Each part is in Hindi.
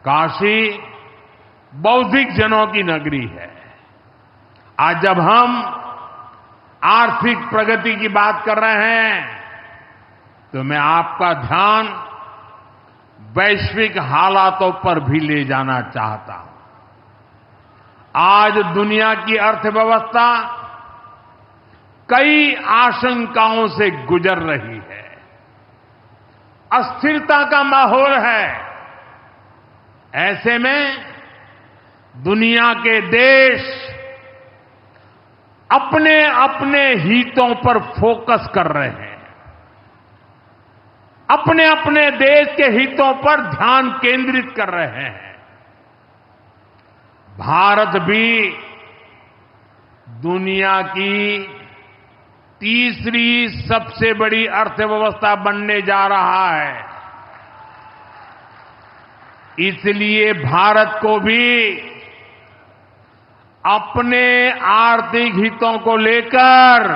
काशी बौद्धिक जनों की नगरी है। आज जब हम आर्थिक प्रगति की बात कर रहे हैं तो मैं आपका ध्यान वैश्विक हालातों पर भी ले जाना चाहता हूं। आज दुनिया की अर्थव्यवस्था कई आशंकाओं से गुजर रही है। अस्थिरता का माहौल है। ऐसे में दुनिया के देश अपने अपने हितों पर फोकस कर रहे हैं। अपने अपने देश के हितों पर ध्यान केंद्रित कर रहे हैं। भारत भी दुनिया की तीसरी सबसे बड़ी अर्थव्यवस्था बनने जा रहा है। इसलिए भारत को भी अपने आर्थिक हितों को लेकर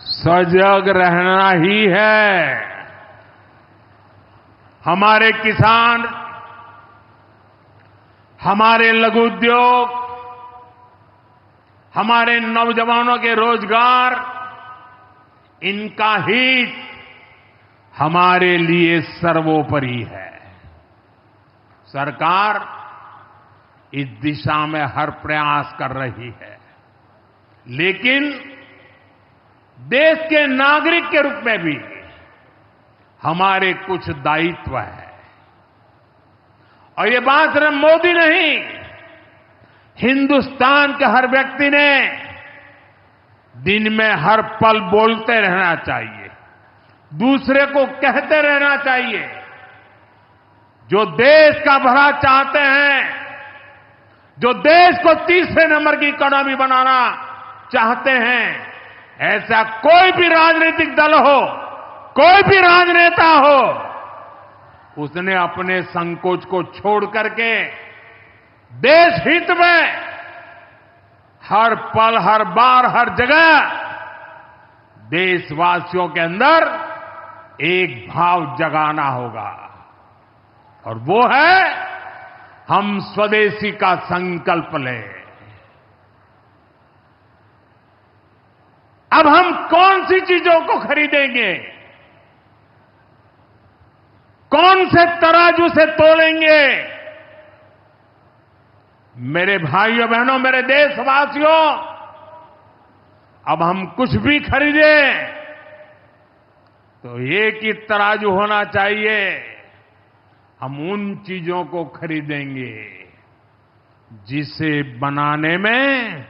सजग रहना ही है। हमारे किसान, हमारे लघु उद्योग, हमारे नौजवानों के रोजगार, इनका हित हमारे लिए सर्वोपरि है। सरकार इस दिशा में हर प्रयास कर रही है, लेकिन देश के नागरिक के रूप में भी हमारे कुछ दायित्व है। और ये बात सिर्फ मोदी नहीं, हिंदुस्तान के हर व्यक्ति ने दिन में हर पल बोलते रहना चाहिए, दूसरे को कहते रहना चाहिए। जो देश का भला चाहते हैं, जो देश को तीसरे नंबर की इकोनॉमी बनाना चाहते हैं, ऐसा कोई भी राजनीतिक दल हो, कोई भी राजनेता हो, उसने अपने संकोच को छोड़ करके देश हित में हर पल, हर बार, हर जगह देशवासियों के अंदर एक भाव जगाना होगा, और वो है हम स्वदेशी का संकल्प लें। अब हम कौन सी चीजों को खरीदेंगे, कौन से तराजू से तोलेंगे? मेरे भाइयों बहनों, मेरे देशवासियों, अब हम कुछ भी खरीदें तो एक ही तराजू होना चाहिए। हम उन चीजों को खरीदेंगे जिसे बनाने में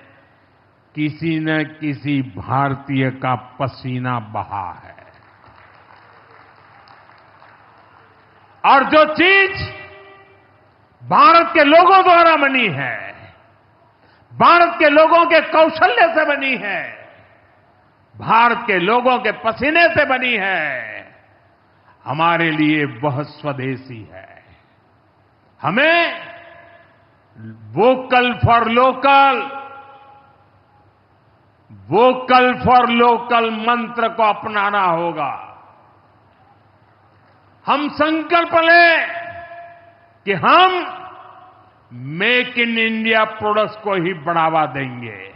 किसी न किसी भारतीय का पसीना बहा है। और जो चीज भारत के लोगों द्वारा बनी है, भारत के लोगों के कौशल्य से बनी है, भारत के लोगों के पसीने से बनी है, हमारे लिए बहुत स्वदेशी है। हमें vocal for local, vocal for local मंत्र को अपनाना होगा। हम संकल्प लें कि हम मेक इन इंडिया प्रोडक्ट्स को ही बढ़ावा देंगे।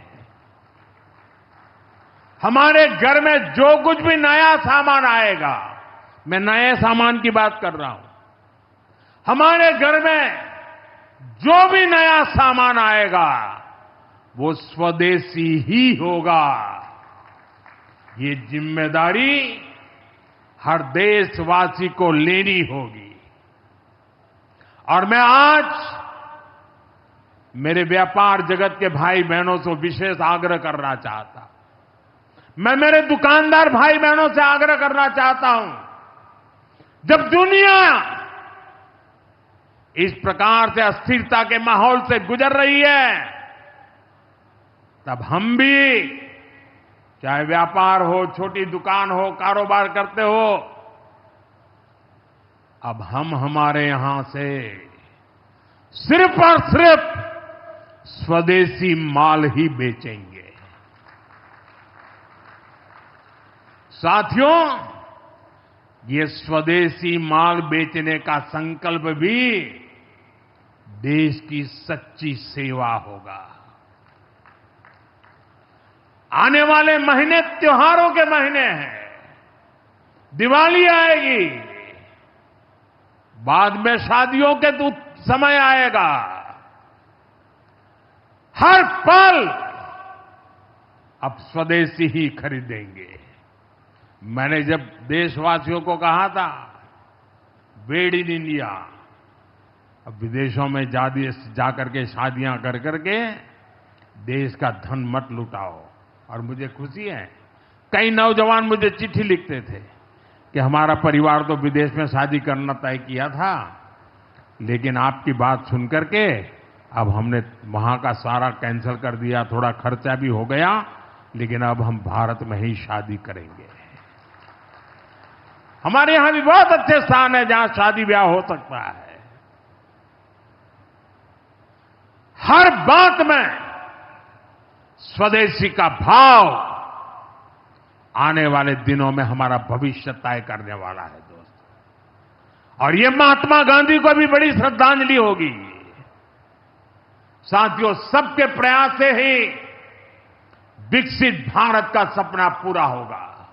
हमारे घर में जो कुछ भी नया सामान आएगा, मैं नए सामान की बात कर रहा हूं, हमारे घर में जो भी नया सामान आएगा वो स्वदेशी ही होगा। ये जिम्मेदारी हर देशवासी को लेनी होगी। और मैं आज मेरे व्यापार जगत के भाई बहनों से विशेष आग्रह करना चाहता हूं। मैं मेरे दुकानदार भाई बहनों से आग्रह करना चाहता हूं, जब दुनिया इस प्रकार से अस्थिरता के माहौल से गुजर रही है, तब हम भी, चाहे व्यापार हो, छोटी दुकान हो, कारोबार करते हो, अब हम हमारे यहां से सिर्फ और सिर्फ स्वदेशी माल ही बेचेंगे। साथियों, ये स्वदेशी माल बेचने का संकल्प भी देश की सच्ची सेवा होगा। आने वाले महीने त्योहारों के महीने हैं। दिवाली आएगी, बाद में शादियों के समय आएगा। हर पल अब स्वदेशी ही खरीदेंगे। मैंने जब देशवासियों को कहा था मेड इन इंडिया, अब विदेशों में जाकर के शादियां कर करके देश का धन मत लुटाओ। और मुझे खुशी है, कई नौजवान मुझे चिट्ठी लिखते थे कि हमारा परिवार तो विदेश में शादी करना तय किया था, लेकिन आपकी बात सुनकर के अब हमने वहां का सारा कैंसिल कर दिया। थोड़ा खर्चा भी हो गया, लेकिन अब हम भारत में ही शादी करेंगे। हमारे यहां भी बहुत अच्छे स्थान है जहां शादी ब्याह हो सकता है। हर बात में स्वदेशी का भाव आने वाले दिनों में हमारा भविष्य तय करने वाला है दोस्तों। और ये महात्मा गांधी को भी बड़ी श्रद्धांजलि होगी। साथियों, सबके प्रयास से ही विकसित भारत का सपना पूरा होगा।